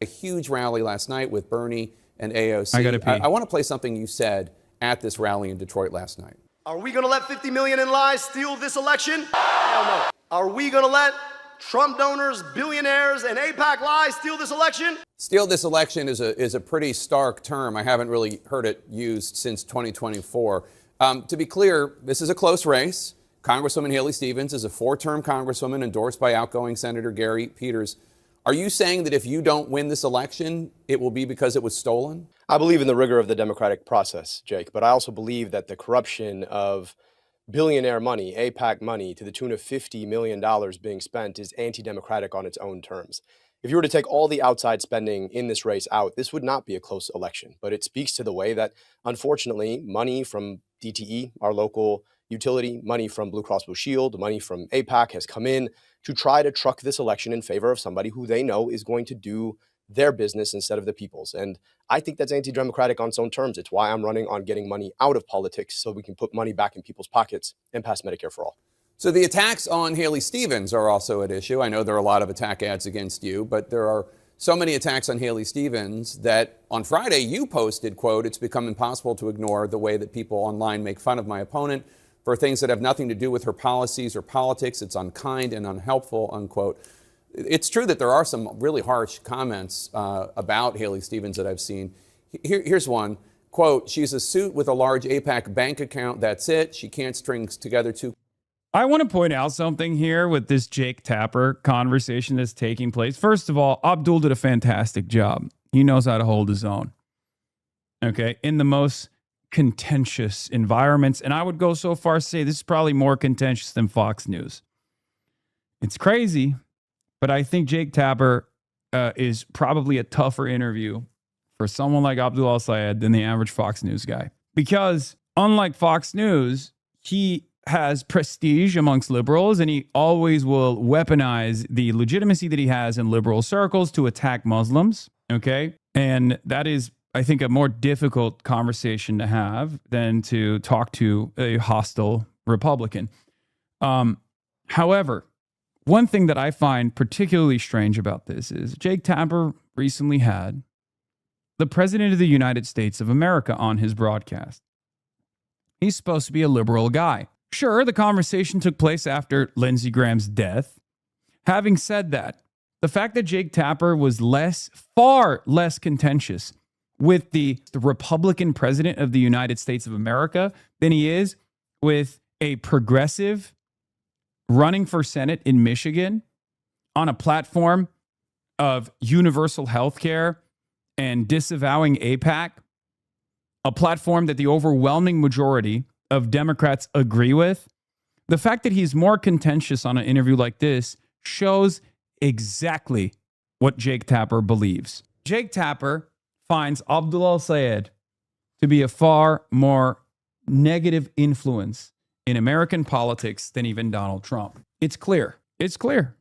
A huge rally last night with Bernie and AOC. I gotta pee. I want to play something you said at this rally in Detroit last night. Are we going to let 50 million in lies steal this election? Hell no. Are we going to let Trump donors, billionaires, and APAC lies steal this election? Steal this election is a pretty stark term. I haven't really heard it used since 2024. To be clear, this is a close race. Congresswoman Haley Stevens is a 4-term congresswoman endorsed by outgoing Senator Gary Peters. Are you saying that if you don't win this election, it will be because it was stolen? I believe in the rigor of the democratic process, Jake, but I also believe that the corruption of billionaire money, APAC money, to the tune of $50 million being spent is anti-democratic on its own terms. If you were to take all the outside spending in this race out, this would not be a close election, but it speaks to the way that, unfortunately, money from DTE, our local utility, money from Blue Cross Blue Shield, money from APAC has come in to try to truck this election in favor of somebody who they know is going to do their business instead of the people's. And I think that's anti-democratic on its own terms. It's why I'm running on getting money out of politics so we can put money back in people's pockets and pass Medicare for all. So the attacks on Haley Stevens are also at issue. I know there are a lot of attack ads against you, but there are so many attacks on Haley Stevens that on Friday you posted, quote, "It's become impossible to ignore the way that people online make fun of my opponent for things that have nothing to do with her policies or politics. It's unkind and unhelpful," unquote. It's true that there are some really harsh comments about Haley Stevens that I've seen. Here's one. Quote, "She's a suit with a large APAC bank account. That's it. She can't string together two." I want to point out something here with this Jake Tapper conversation that's taking place. First of all, Abdul did a fantastic job. He knows how to hold his own. Okay, in the most contentious environments, and I would go so far as to say this is probably more contentious than Fox News. It's crazy, but I think Jake Tapper is probably a tougher interview for someone like Abdul El Sayed than the average Fox News guy. Because unlike Fox News, he has prestige amongst liberals, and he always will weaponize the legitimacy that he has in liberal circles to attack Muslims, okay? And that is, I think, a more difficult conversation to have than to talk to a hostile Republican. However, one thing that I find particularly strange about this is Jake Tapper recently had the President of the United States of America on his broadcast. He's supposed to be a liberal guy. Sure, the conversation took place after Lindsey Graham's death. Having said that, the fact that Jake Tapper was far less contentious with the Republican president of the United States of America than he is with a progressive running for Senate in Michigan on a platform of universal health care and disavowing APAC, a platform that the overwhelming majority of Democrats agree with. The fact that he's more contentious on an interview like this shows exactly what Jake Tapper believes. Jake Tapper finds Abdul El Sayed to be a far more negative influence in American politics than even Donald Trump. It's clear. It's clear.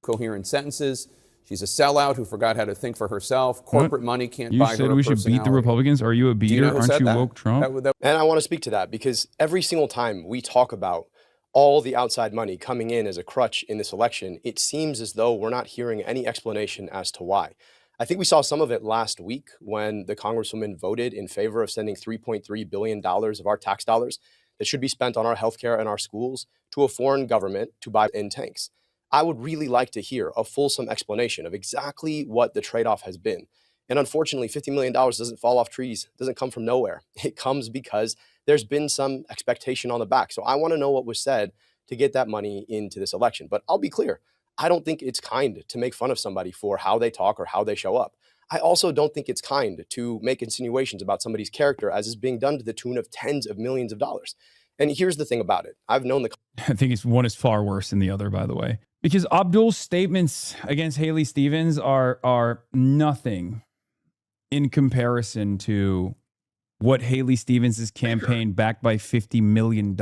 Coherent sentences. She's a sellout who forgot how to think for herself. Corporate money can't buy her. You said we should beat the Republicans. Are you a beater? Aren't you woke Trump? And I want to speak to that because every single time we talk about all the outside money coming in as a crutch in this election, it seems as though we're not hearing any explanation as to why. I think we saw some of it last week when the Congresswoman voted in favor of sending $3.3 billion of our tax dollars that should be spent on our healthcare and our schools to a foreign government to buy in tanks. I would really like to hear a fulsome explanation of exactly what the trade-off has been. And unfortunately, $50 million doesn't fall off trees, doesn't come from nowhere. It comes because there's been some expectation on the back. So I want to know what was said to get that money into this election. But I'll be clear, I don't think it's kind to make fun of somebody for how they talk or how they show up. I also don't think it's kind to make insinuations about somebody's character as is being done to the tune of tens of millions of dollars. And here's the thing about it. I've known the... I think one is far worse than the other, by the way. Because Abdul's statements against Haley Stevens are nothing in comparison to what Haley Stevens' campaign backed by $50 million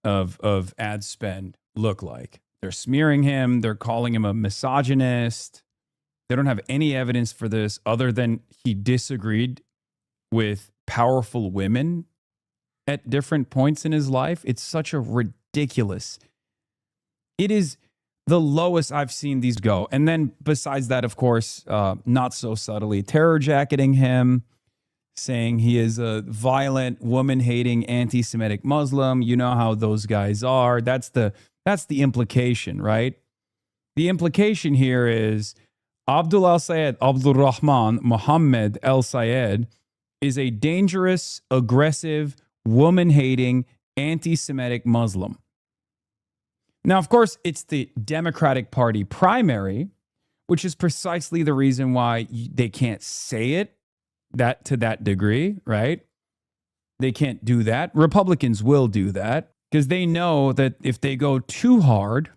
of ad spend look like. They're smearing him. They're calling him a misogynist. They don't have any evidence for this other than he disagreed with powerful women at different points in his life. It's such a ridiculous. It is the lowest I've seen these go. And then besides that, of course, not so subtly, terror jacketing him, saying he is a violent, woman-hating, anti-Semitic Muslim. You know how those guys are. That's the implication, right? The implication here is Abdul El Sayed, Abdul Rahman Muhammad El Sayed is a dangerous, aggressive, woman-hating, anti-Semitic Muslim. Now, of course, it's the Democratic Party primary, which is precisely the reason why they can't say it to that degree, right? They can't do that. Republicans will do that because they know that if they go too hard,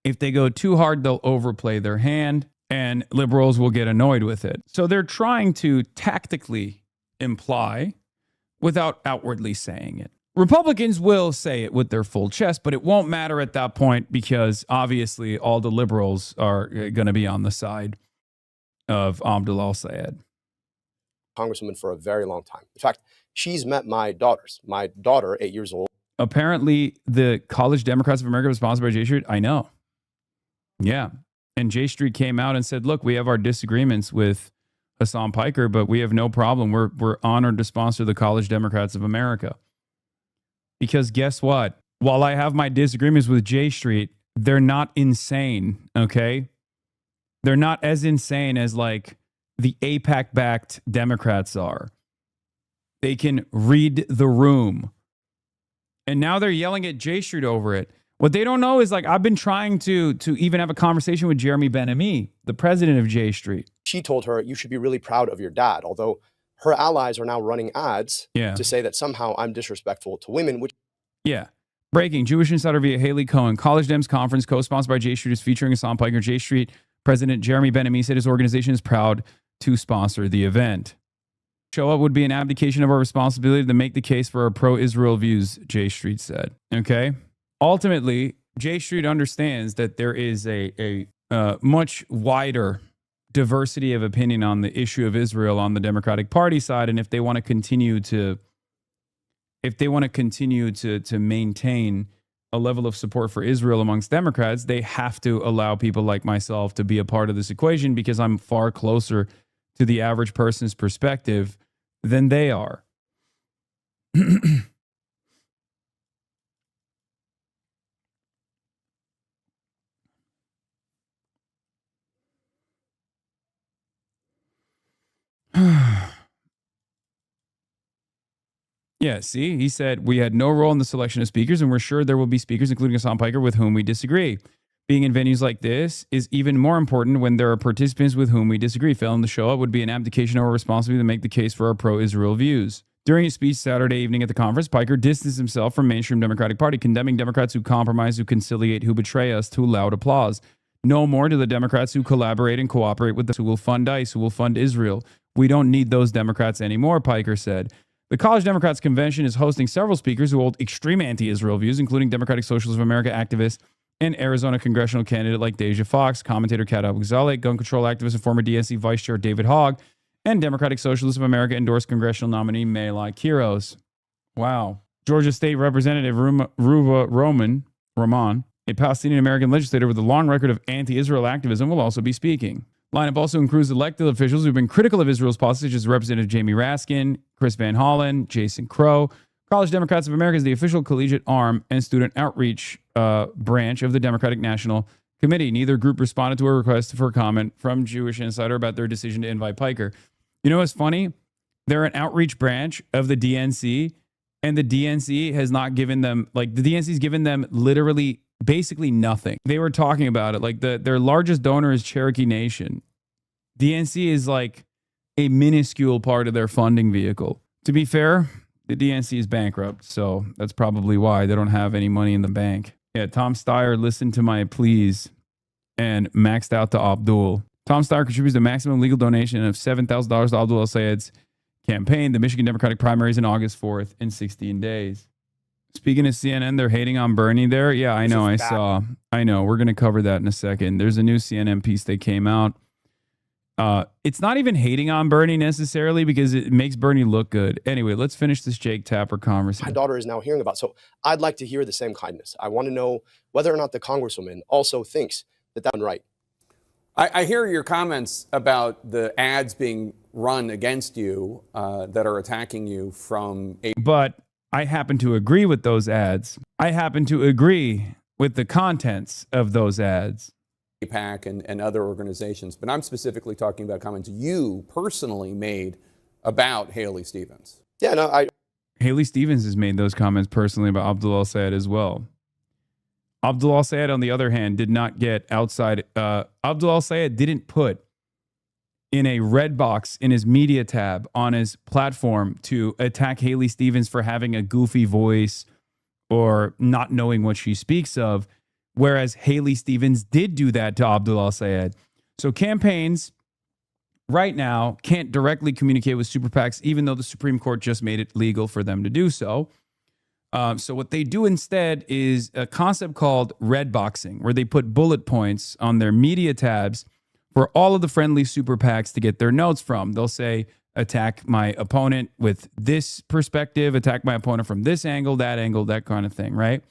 they'll overplay their hand and liberals will get annoyed with it. So they're trying to tactically imply without outwardly saying it. Republicans will say it with their full chest, but it won't matter at that point because obviously all the liberals are going to be on the side of Abdul El Sayed. Congresswoman for a very long time. In fact, she's met my daughters. My daughter, 8 years old. Apparently, the College Democrats of America was sponsored by J Street. I know. Yeah. And J Street came out and said, look, we have our disagreements with Hassan Piker, but we have no problem. We're honored to sponsor the College Democrats of America. Because guess what? While I have my disagreements with J Street, they're not insane, okay? They're not as insane as like the APAC-backed Democrats are. They can read the room. And now they're yelling at J Street over it. What they don't know is like I've been trying to even have a conversation with Jeremy Ben-Ami, the president of J Street. She told her, you should be really proud of your dad, although her allies are now running ads to say that somehow I'm disrespectful to women. Yeah. Breaking. Jewish Insider via Haley Cohen. College Dems conference co-sponsored by J Street is featuring Hassan Piker. J Street President Jeremy Ben-Ami said his organization is proud to sponsor the event. Show up would be an abdication of our responsibility to make the case for our pro-Israel views, J Street said. Okay? Ultimately, J Street understands that there is a much wider diversity of opinion on the issue of Israel on the Democratic Party side, and if they want to continue to maintain a level of support for Israel amongst Democrats, they have to allow people like myself to be a part of this equation because I'm far closer to the average person's perspective than they are. Yeah, see, he said, we had no role in the selection of speakers, and we're sure there will be speakers, including Hassan Piker, with whom we disagree. Being in venues like this is even more important when there are participants with whom we disagree. Failing to show up would be an abdication of our responsibility to make the case for our pro-Israel views. During his speech Saturday evening at the conference, Piker distanced himself from mainstream Democratic Party, condemning Democrats who compromise, who conciliate, who betray us to loud applause. No more to the Democrats who collaborate and cooperate with us, who will fund ICE, who will fund Israel. We don't need those Democrats anymore, Piker said. The College Democrats Convention is hosting several speakers who hold extreme anti-Israel views, including Democratic Socialists of America activists and Arizona congressional candidate like Deja Fox, commentator Kat Abou-Ghazaleh, gun control activist and former DNC Vice Chair David Hogg, and Democratic Socialists of America endorsed congressional nominee Maylai Quiros. Wow. Georgia State Representative Ruva Roman, a Palestinian American legislator with a long record of anti-Israel activism, will also be speaking. Lineup also includes elected officials who've been critical of Israel's policies, such as Representative Jamie Raskin, Chris Van Hollen, Jason Crow. College Democrats of America is the official collegiate arm and student outreach branch of the Democratic National Committee. Neither group responded to a request for comment from Jewish Insider about their decision to invite Piker. You know what's funny? They're an outreach branch of the DNC, and the DNC has not given them, like, the DNC's given them literally basically nothing. They were talking about it. Like, their largest donor is Cherokee Nation. DNC is like a minuscule part of their funding vehicle. To be fair, the DNC is bankrupt, so that's probably why they don't have any money in the bank. Yeah, Tom Steyer listened to my pleas and maxed out to Abdul. Tom Steyer contributes the maximum legal donation of $7,000 to Abdul El Sayed's campaign. The Michigan Democratic primaries on August 4th in 16 days. Speaking of CNN, they're hating on Bernie there. Yeah, I know. I saw. I know. We're going to cover that in a second. There's a new CNN piece that came out. It's not even hating on Bernie necessarily because it makes Bernie look good. Anyway, let's finish this Jake Tapper My conversation. daughter is now hearing about. So I'd like to hear the same kindness. I want to know whether or not the Congresswoman also thinks that that's right. I hear your comments about the ads being run against you that are attacking you from a. But I happen to agree with those ads. I happen to agree with the contents of those ads. APAC and other organizations, but I'm specifically talking about comments you personally made about Haley Stevens. Yeah, no, Haley Stevens has made those comments personally about Abdul El Sayed as well. Abdul El Sayed, on the other hand, did not get outside. Abdul El Sayed didn't put in a red box in his media tab on his platform to attack Haley Stevens for having a goofy voice or not knowing what she speaks of, whereas Haley Stevens did do that to Abdul El Sayed. So campaigns right now can't directly communicate with super PACs, even though the Supreme Court just made it legal for them to do so. So what they do instead is a concept called red boxing, where they put bullet points on their media tabs for all of the friendly super PACs to get their notes from. They'll say, attack my opponent with this perspective, attack my opponent from this angle, that kind of thing, right?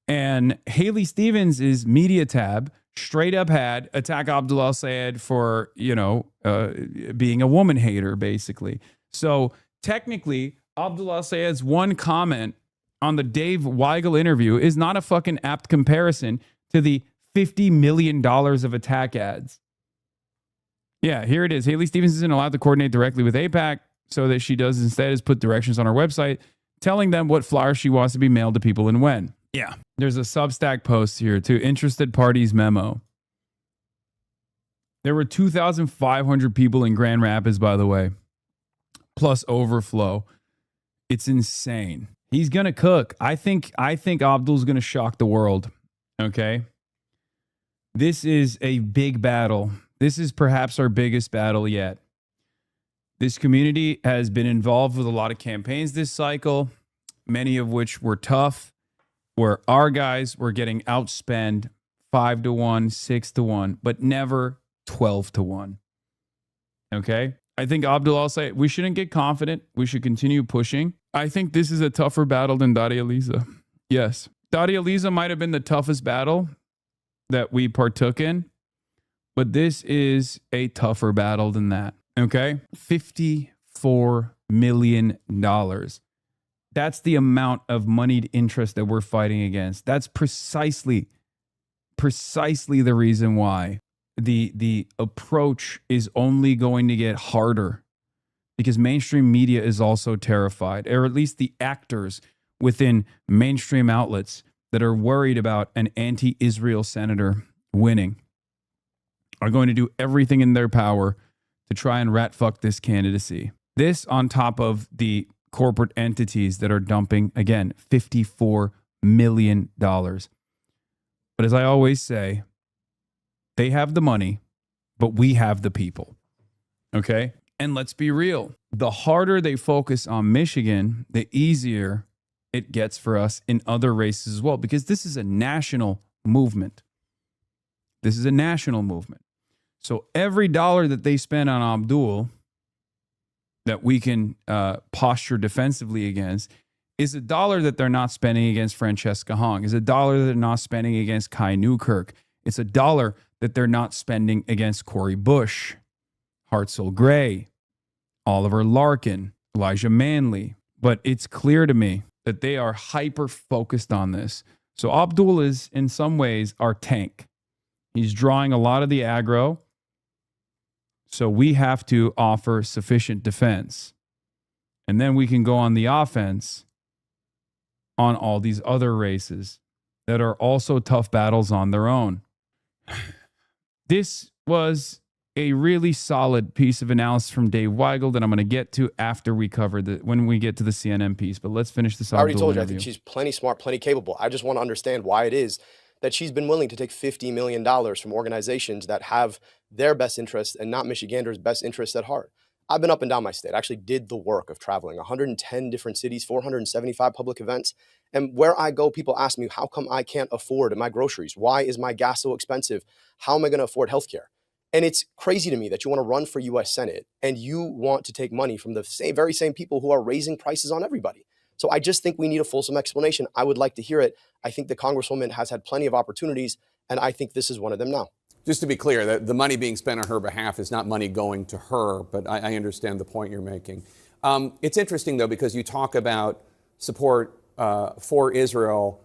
And Haley Stevens' media tab straight up had attack Abdul El Sayed for, being a woman hater, basically. So technically, Abdul El Sayed's one comment on the Dave Weigel interview is not a fucking apt comparison to the $50 million of attack ads. Yeah, here it is. Haley Stevens isn't allowed to coordinate directly with APAC, so that she does instead is put directions on her website telling them what flyers she wants to be mailed to people and when. Yeah. There's a Substack post here to interested parties memo. There were 2,500 people in Grand Rapids, by the way, plus overflow. It's insane. He's going to cook. I think Abdul's going to shock the world. Okay. This is a big battle. This is perhaps our biggest battle yet. This community has been involved with a lot of campaigns this cycle, many of which were tough, where our guys were getting outspent 5-1, 6-1, but never 12-1. Okay? I think Abdul El Sayed, we shouldn't get confident. We should continue pushing. I think this is a tougher battle than Daria Lisa. Yes. Daria Lisa might have been the toughest battle that we partook in, but this is a tougher battle than that. Okay? $54 million. That's the amount of moneyed interest that we're fighting against. That's precisely the reason why the approach is only going to get harder, because mainstream media is also terrified, or at least the actors within mainstream outlets that are worried about an anti-Israel senator winning are going to do everything in their power to try and rat fuck this candidacy. This on top of the corporate entities that are dumping, again, $54 million. But as I always say, they have the money, but we have the people. Okay? And let's be real. The harder they focus on Michigan, the easier it gets for us in other races as well, because this is a national movement. This is a national movement. So every dollar that they spend on Abdul that we can posture defensively against is a dollar that they're not spending against Francesca Hong, is a dollar that they're not spending against Kai Newkirk. It's a dollar that they're not spending against Cori Bush, Hartzell Gray, Oliver Larkin, Elijah Manley. But it's clear to me that they are hyper-focused on this. So Abdul is, in some ways, our tank. He's drawing a lot of the aggro. So we have to offer sufficient defense. And then we can go on the offense on all these other races that are also tough battles on their own. This was a really solid piece of analysis from Dave Weigel that I'm going to get to after we cover when we get to the CNN piece. But let's finish this. I already told you, I think she's plenty smart, plenty capable. I just want to understand why it is that she's been willing to take $50 million from organizations that have their best interests and not Michiganders' best interests at heart. I've been up and down my state. I actually did the work of traveling 110 different cities, 475 public events. And where I go, people ask me, how come I can't afford my groceries? Why is my gas so expensive? How am I going to afford healthcare? And it's crazy to me that you want to run for US Senate and you want to take money from the very same people who are raising prices on everybody. So I just think we need a fulsome explanation. I would like to hear it. I think the Congresswoman has had plenty of opportunities, and I think this is one of them now. Just to be clear, the money being spent on her behalf is not money going to her, but I understand the point you're making. It's interesting, though, because you talk about support for Israel.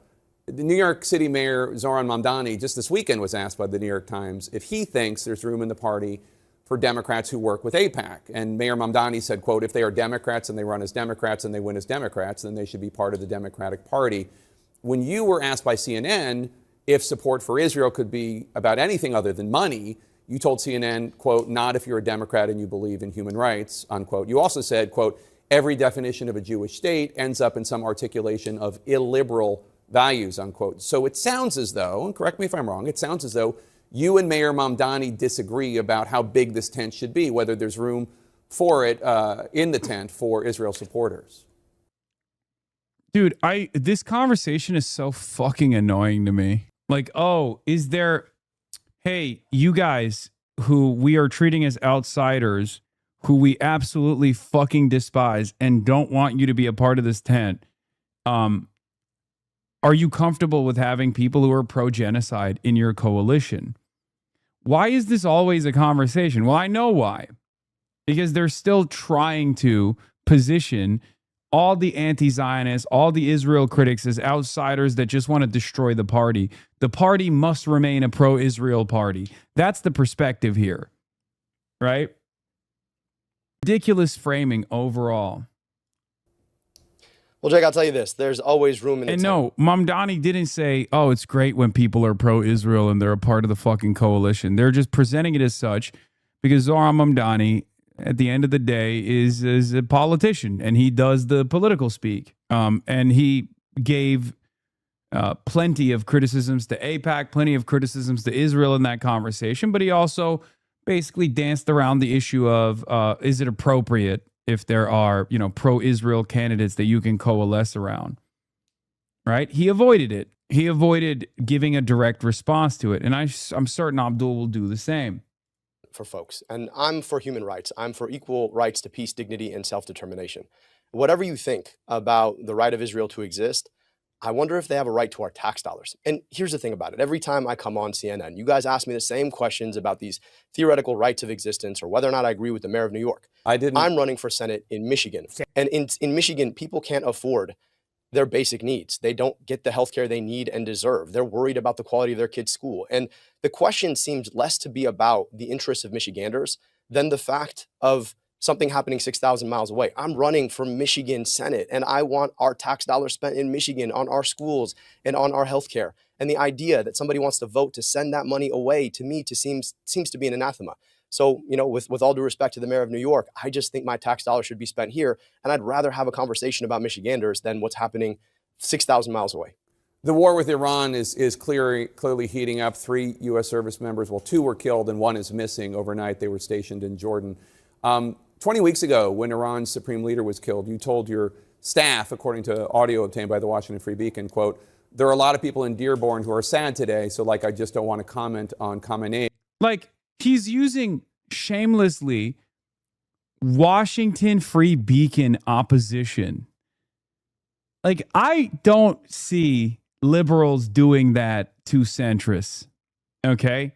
The New York City Mayor Zohran Mamdani just this weekend was asked by the New York Times if he thinks there's room in the party for Democrats who work with APAC. And Mayor Mamdani said, quote, if they are Democrats and they run as Democrats and they win as Democrats, then they should be part of the Democratic Party. When you were asked by CNN if support for Israel could be about anything other than money, you told CNN, quote, not if you're a Democrat and you believe in human rights, unquote. You also said, quote, every definition of a Jewish state ends up in some articulation of illiberal values, unquote. So it sounds as though, and correct me if I'm wrong, it sounds as though you and Mayor Mamdani disagree about how big this tent should be, whether there's room for it in the tent for Israel supporters. Dude, this conversation is so fucking annoying to me. Like, oh, is there, hey, you guys who we are treating as outsiders, who we absolutely fucking despise and don't want you to be a part of this tent, are you comfortable with having people who are pro-genocide in your coalition? Why is this always a conversation? Well, I know why. Because they're still trying to position all the anti-Zionists, all the Israel critics as outsiders that just want to destroy the party. The party must remain a pro-Israel party. That's the perspective here, right? Ridiculous framing overall. Well, Jake, I'll tell you this. There's always room in the And tent. no, Mamdani didn't say, oh, it's great when people are pro-Israel and they're a part of the fucking coalition. They're just presenting it as such because Zohran Mamdani, at the end of the day, is a politician and he does the political speak. And he gave plenty of criticisms to APAC, plenty of criticisms to Israel in that conversation, but he also basically danced around the issue of is it appropriate if there are, pro-Israel candidates that you can coalesce around, right? He avoided it. He avoided giving a direct response to it. And I'm certain Abdul will do the same. For folks. And I'm for human rights. I'm for equal rights to peace, dignity, and self-determination. Whatever you think about the right of Israel to exist, I wonder if they have a right to our tax dollars. And here's the thing about it. Every time I come on CNN, you guys ask me the same questions about these theoretical rights of existence or whether or not I agree with the mayor of New York. I'm running for Senate in Michigan. And in Michigan, people can't afford their basic needs. They don't get the healthcare they need and deserve. They're worried about the quality of their kids' school. And the question seems less to be about the interests of Michiganders than the fact of something happening 6,000 miles away. I'm running for Michigan Senate, and I want our tax dollars spent in Michigan on our schools and on our healthcare. And the idea that somebody wants to vote to send that money away, to me, seems to be an anathema. So, with all due respect to the mayor of New York, I just think my tax dollars should be spent here. And I'd rather have a conversation about Michiganders than what's happening 6,000 miles away. The war with Iran is clearly heating up. 3 U.S. service members, 2 were killed and 1 is missing overnight. They were stationed in Jordan. 20 weeks ago, when Iran's supreme leader was killed, you told your staff, according to audio obtained by the Washington Free Beacon, quote, there are a lot of people in Dearborn who are sad today, so I just don't want to comment on Khamenei. He's using shamelessly Washington Free Beacon opposition. I don't see liberals doing that to centrists. Okay?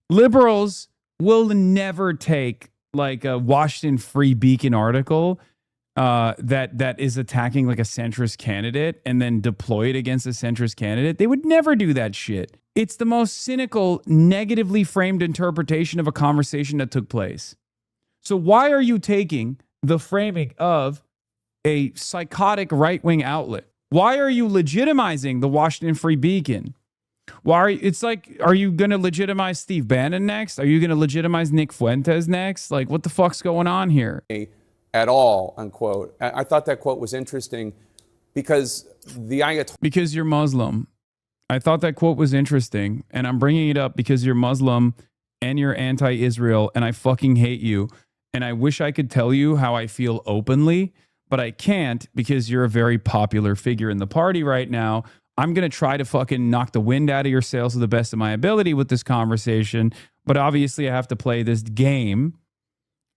Liberals will never take a Washington Free Beacon article that is attacking a centrist candidate and then deploy it against a centrist candidate. They would never do that shit. It's the most cynical, negatively framed interpretation of a conversation that took place. So why are you taking the framing of a psychotic right-wing outlet? Why are you legitimizing the Washington Free Beacon? Are you going to legitimize Steve Bannon next? Are you going to legitimize Nick Fuentes next? What the fuck's going on here? At all, unquote. I thought that quote was interesting because because you're Muslim. I thought that quote was interesting, and I'm bringing it up because you're Muslim and you're anti-Israel, and I fucking hate you. And I wish I could tell you how I feel openly, but I can't because you're a very popular figure in the party right now I'm going to try to fucking knock the wind out of your sails to the best of my ability with this conversation. But obviously I have to play this game.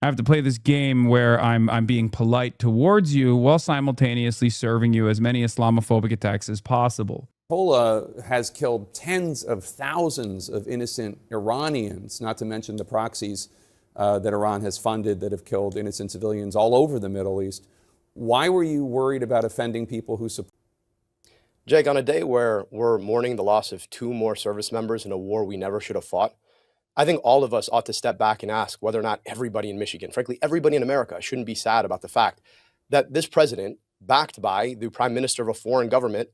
I have to play this game where I'm being polite towards you while simultaneously serving you as many Islamophobic attacks as possible. Hezbollah has killed tens of thousands of innocent Iranians, not to mention the proxies that Iran has funded that have killed innocent civilians all over the Middle East. Why were you worried about offending people who support? Jake, on a day where we're mourning the loss of 2 more service members in a war we never should have fought, I think all of us ought to step back and ask whether or not everybody in Michigan, frankly, everybody in America, shouldn't be sad about the fact that this president, backed by the prime minister of a foreign government,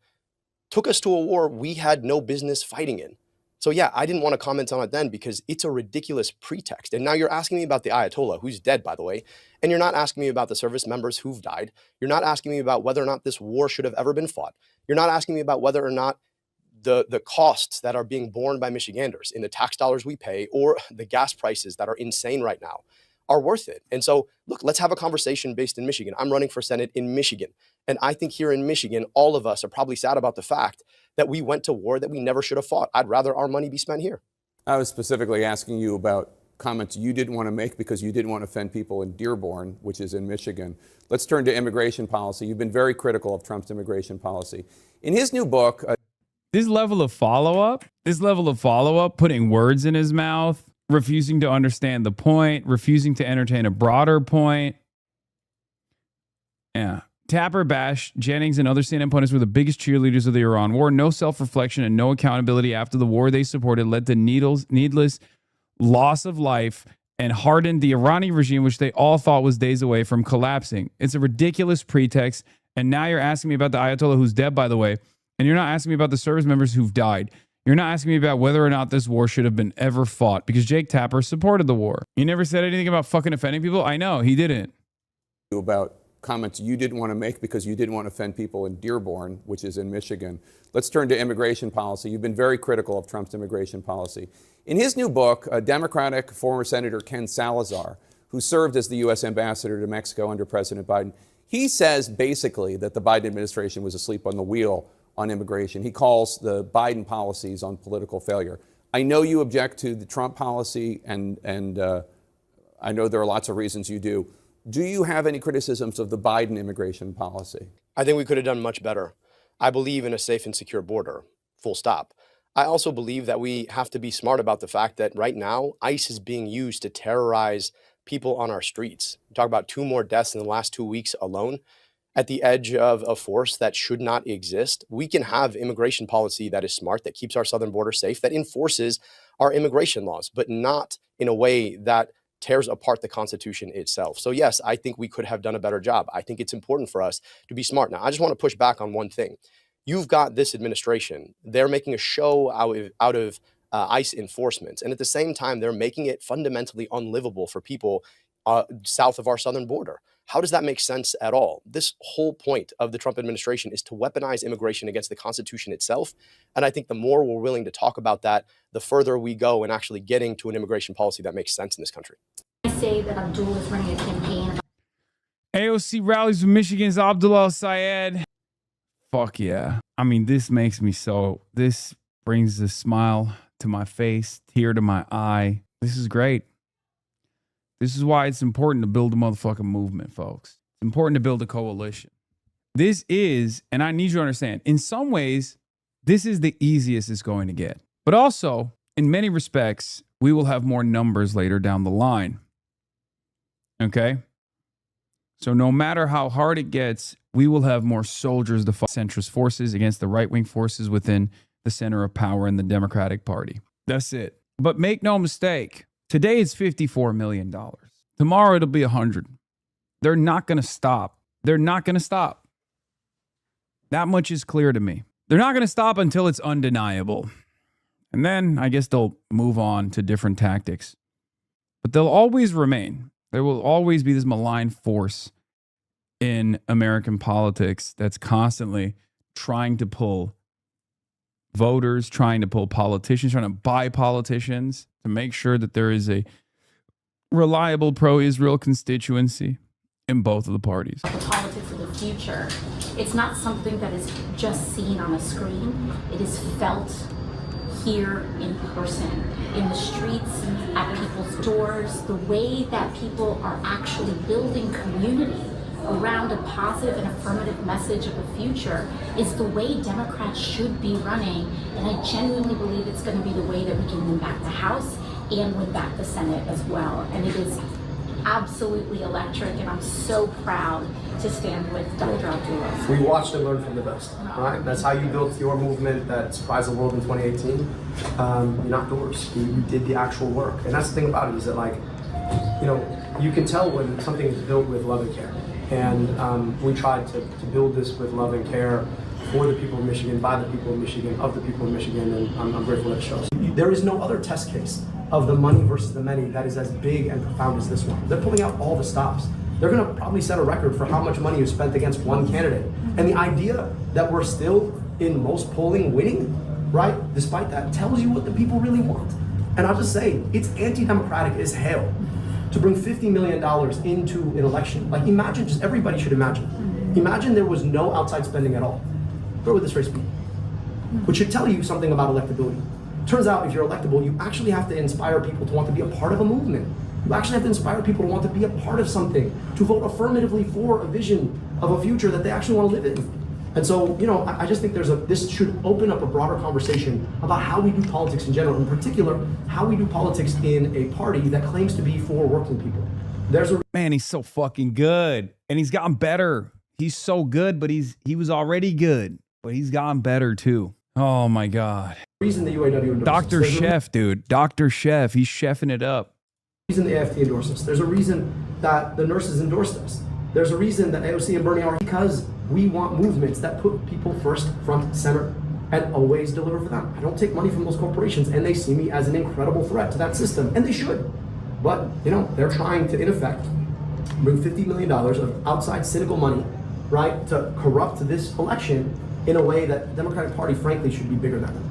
took us to a war we had no business fighting in. So yeah, I didn't want to comment on it then because it's a ridiculous pretext. And now you're asking me about the Ayatollah, who's dead, by the way, and you're not asking me about the service members who've died. You're not asking me about whether or not this war should have ever been fought. You're not asking me about whether or not the costs that are being borne by Michiganders in the tax dollars we pay or the gas prices that are insane right now are worth it. And so, look, let's have a conversation based in Michigan. I'm running for Senate in Michigan. And I think here in Michigan, all of us are probably sad about the fact that we went to war that we never should have fought. I'd rather our money be spent here. I was specifically asking you about comments you didn't want to make because you didn't want to offend people in Dearborn, which is in Michigan. Let's turn to immigration policy. You've been very critical of Trump's immigration policy. In his new book, This level of follow-up, putting words in his mouth, refusing to understand the point, refusing to entertain a broader point. Yeah. Tapper, Bash, Jennings, and other CNN pundits were the biggest cheerleaders of the Iran war. No self-reflection and no accountability after the war they supported led to needless loss of life and hardened the Iranian regime, which they all thought was days away from collapsing. It's a ridiculous pretext. And now you're asking me about the Ayatollah, who's dead, by the way. And you're not asking me about the service members who've died. You're not asking me about whether or not this war should have been ever fought because Jake Tapper supported the war. You never said anything about fucking offending people? I know, he didn't. About comments you didn't want to make because you didn't want to offend people in Dearborn, which is in Michigan. Let's turn to immigration policy. You've been very critical of Trump's immigration policy. In his new book, Democratic former Senator Ken Salazar, who served as the U.S. ambassador to Mexico under President Biden, he says basically that the Biden administration was asleep on the wheel on immigration. He calls the Biden policies on political failure. I know you object to the Trump policy, and I know there are lots of reasons you do. Do you have any criticisms of the Biden immigration policy? I think we could have done much better. I believe in a safe and secure border, full stop. I also believe that we have to be smart about the fact that right now, ICE is being used to terrorize people on our streets. We talk about 2 more deaths in the last 2 weeks alone. At the edge of a force that should not exist, we can have immigration policy that is smart, that keeps our southern border safe, that enforces our immigration laws, but not in a way that tears apart the Constitution itself. So yes, I think we could have done a better job. I think it's important for us to be smart. Now, I just want to push back on one thing. You've got this administration. They're making a show out of ICE enforcement. And at the same time, they're making it fundamentally unlivable for people south of our southern border. How does that make sense at all? This whole point of the Trump administration is to weaponize immigration against the Constitution itself. And I think the more we're willing to talk about that, the further we go in actually getting to an immigration policy that makes sense in this country. I say that Abdul is running a campaign. AOC rallies with Michigan's Abdul El Sayed. Fuck yeah. I mean, this brings a smile to my face, tear to my eye. This is great. This is why it's important to build a motherfucking movement, folks. It's important to build a coalition. This is, and I need you to understand, in some ways, this is the easiest it's going to get. But also, in many respects, we will have more numbers later down the line. Okay? So no matter how hard it gets, we will have more soldiers to fight centrist forces against the right-wing forces within the center of power in the Democratic Party. That's it. But make no mistake, today it's $54 million. Tomorrow it'll be 100. They're not going to stop. They're not going to stop. That much is clear to me. They're not going to stop until it's undeniable. And then I guess they'll move on to different tactics. But they'll always remain. There will always be this malign force in American politics that's constantly trying to pull voters, trying to pull politicians, trying to buy politicians to make sure that there is a reliable pro-Israel constituency in both of the parties. The politics of the future, it's not something that is just seen on a screen. It is felt here in person, in the streets, at people's doors. The way that people are actually building community around a positive and affirmative message of the future is the way Democrats should be running. And I genuinely believe it's going to be the way that we can win back the House and win back the Senate as well. And it is absolutely electric, and I'm so proud to stand with Dr. Abdul. We watched and learned from the best, right? That's how you built your movement that surprised the world in 2018. You knocked doors, you did the actual work. And that's the thing about it, is that, like, you know, you can tell when something is built with love and care. And we tried to build this with love and care for the people of Michigan, by the people of Michigan, of the people of Michigan, and I'm grateful that it shows. There is no other test case of the money versus the many that is as big and profound as this one. They're pulling out all the stops. They're gonna probably set a record for how much money is spent against one candidate. And the idea that we're still in most polling winning, right, despite that, tells you what the people really want. And I'll just say, it's anti-democratic as hell to bring $50 million into an election. Like, imagine, just everybody should imagine. Imagine there was no outside spending at all. Where would this race be? Which should tell you something about electability. Turns out, if you're electable, you actually have to inspire people to want to be a part of a movement. You actually have to inspire people to want to be a part of something, to vote affirmatively for a vision of a future that they actually want to live in. And so, you know, I just think this should open up a broader conversation about how we do politics in general, in particular, how we do politics in a party that claims to be for working people. Man, he's so fucking good. And he's gotten better. He's so good, but he was already good, but he's gotten better too. Oh my God. Reason the UAW endorses Dr. Chef, dude. Dr. Chef. He's chefing it up. Reason the AFT endorses us. There's a reason that the nurses endorsed us. There's a reason that AOC and Bernie are, because we want movements that put people first, front, center, and always deliver for them. I don't take money from those corporations, and they see me as an incredible threat to that system, and they should. But, you know, they're trying to, in effect, bring $50 million of outside cynical money, right, to corrupt this election in a way that the Democratic Party, frankly, should be bigger than them.